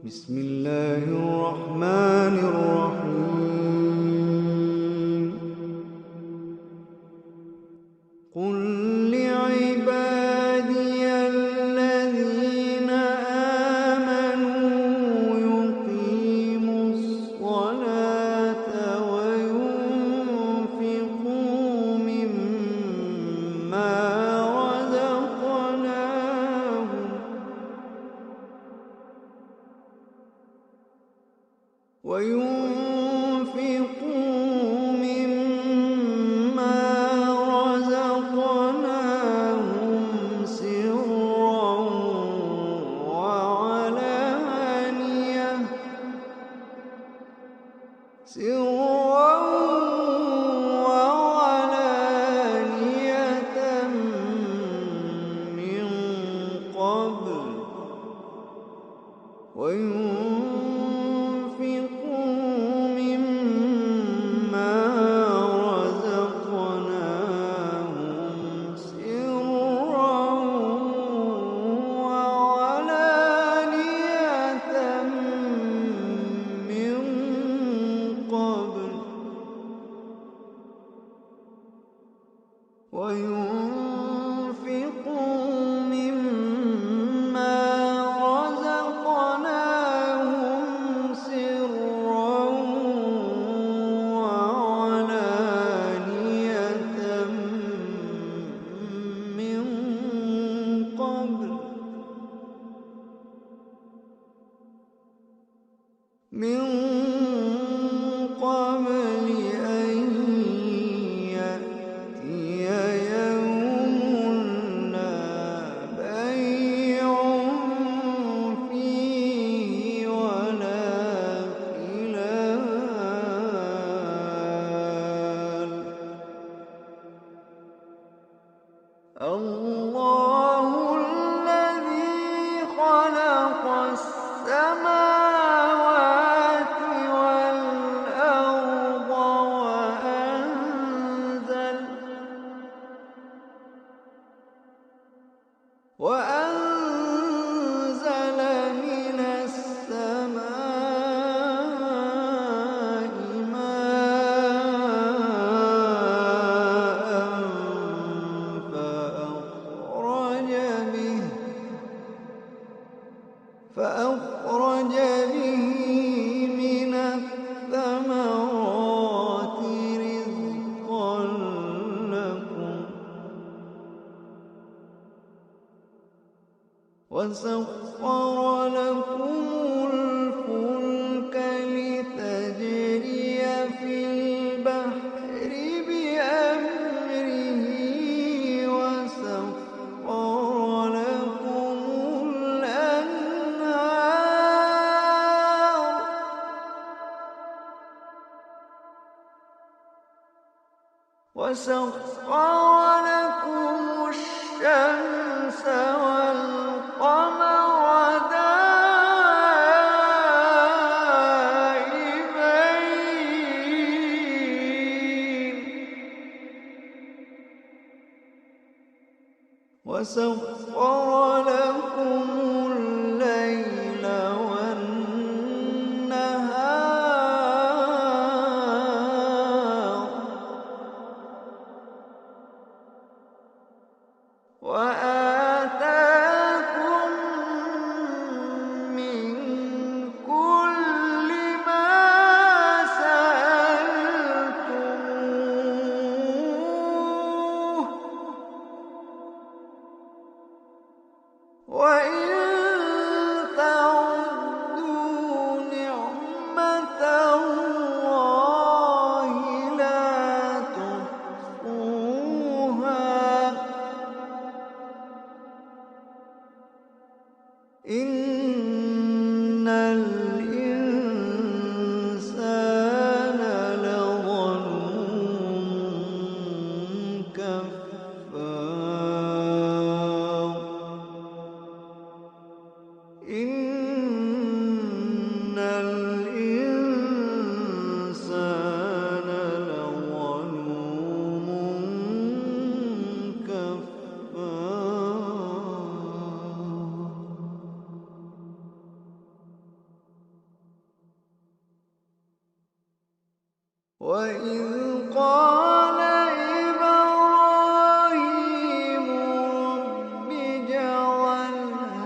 بسم الله الرحمن الرحيم. قل لعبادي الذين آمنوا يقيموا الصلاة وينفقوا مما رزقناهم سرا وعلانية من قبل وينفقوا مما رزقناهم سرا وعلانية من قبل أن يأتي يوم لا بيع فيه ولا خلال. الله الذي خلق السماوات والأرض وأنزل من السماء ماء فأخرج به من الثمرات رزقا لكم وسخر لكم الفلك لتجري في البحر بأمره وسخر لكم الأنهار وسخر لكم الشمس والقمر دائبين وسخر لكم الليل والنهار وآتاكم من كل ما سألتموه وإن تعدوا نعمة الله لا تحصوها إن الإنسان لظلوم كفار إن الإنسان لظلوم كفار. وإذ قال إبراهيم رب اجعل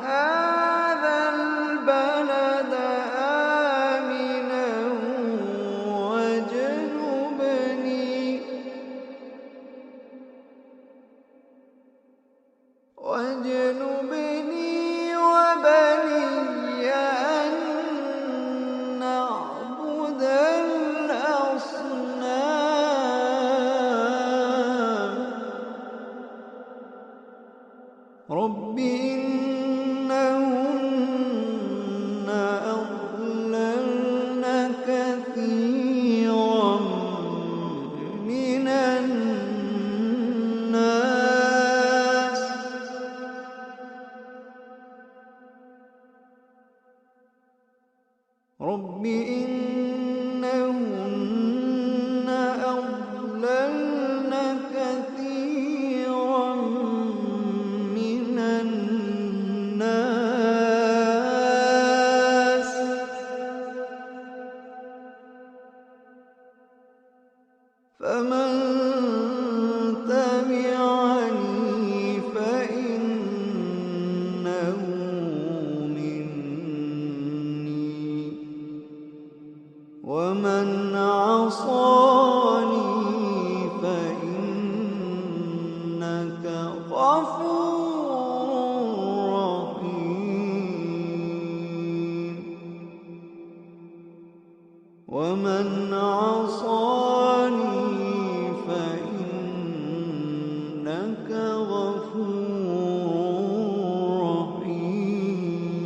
هذا البلد آمنا واجنبني وبني أن نعبد الأصنام رب إنهن أضللن كثيرا من الناس رب إنهن أضللن كثيرا من الناس فمن تبعني فإنه مني ومن عصاني فإنك غفور رحيم ومن عصاني فإنك غفور رحيم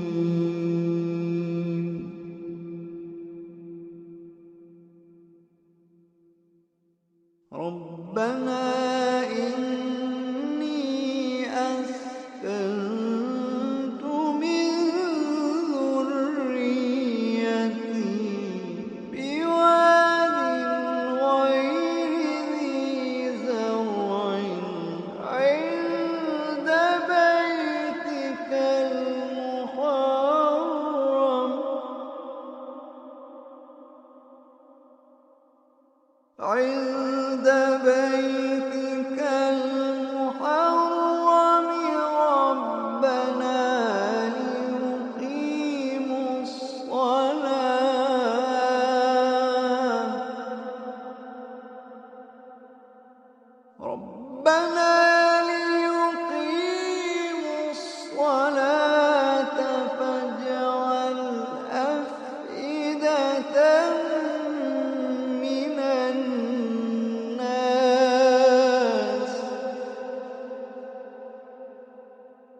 ربنا إني أسكنت من ذريتي بواد غير ذي زرع عند بيتك المحرم عند بيتك المحرم ربنا ليقيموا الصلاة فاجعل أفئدة من الناس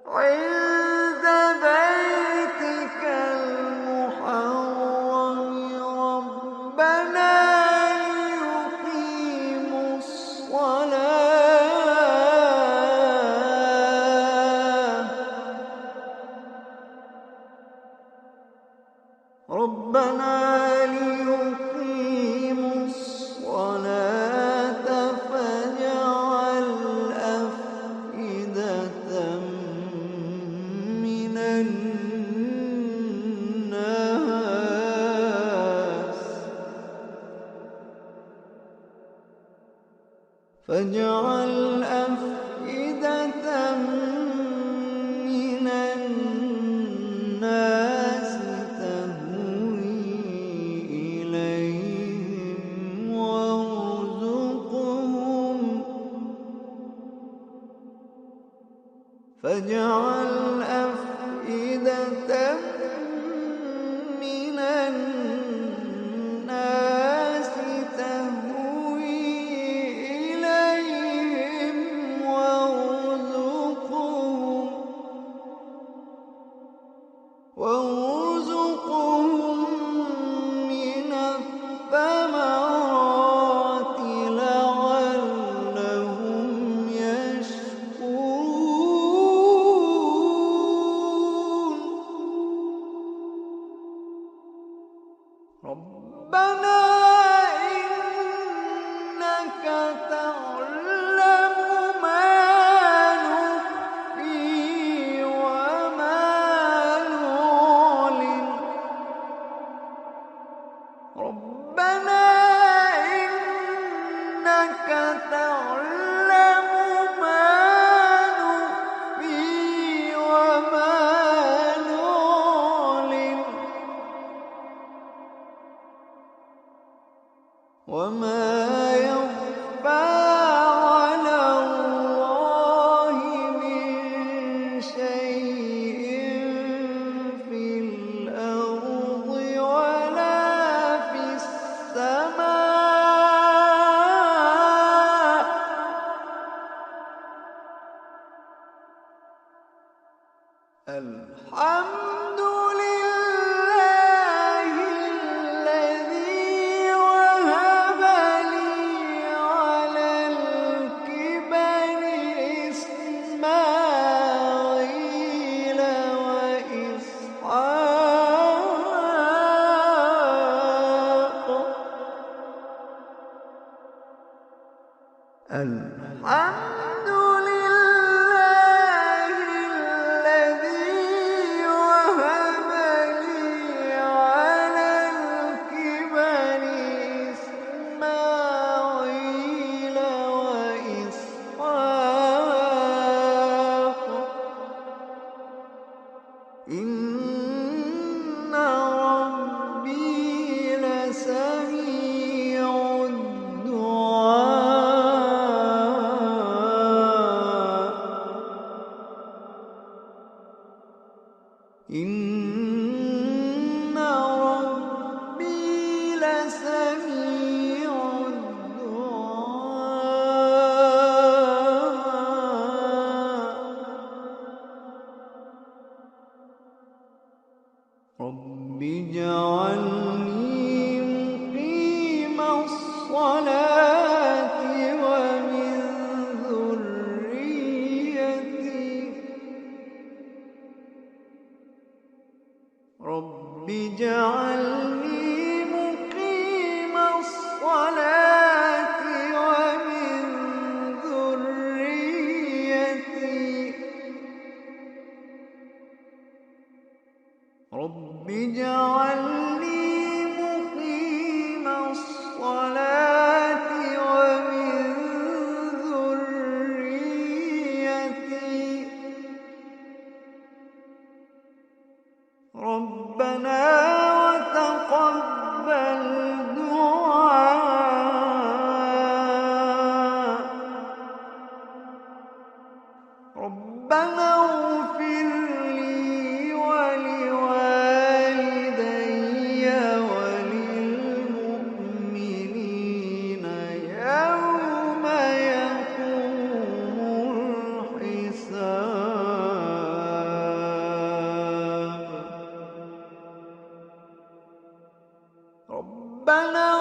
عند بيتك المحرم ربنا ليقيموا الصلاة فاجعل أفئدة من الناس تهوي إليهم فاجعل أفئدة من الناس تهوي إليهم وارزقهم من الثمرات لعلهم يشكرون ربنا إنك تعلم ما نخفي وما نعلن ربنا إنك وما يخفى على الله من شيء في الأرض ولا في السماء. الحمد لله الذي وهب لي على الكبر إسماعيل وإسحاق. الحمد لله الذي وهب لي على الكبر إسماعيل وإسحاق. إن ربي لسميع الدعاء. إن ربي لسميع الدعاء. رب اجعلني مقيم الصلاة ومن ذريتي. رب اجعلني مقيم الصلاة ومن ذريتي. رب اجعلني مقيم الصلاة ومن ذريتي. ربنا وتقبل دعاء. ربنا اغفر لي ولوالدي وللمؤمنين يوم يقوم الحساب. ربنا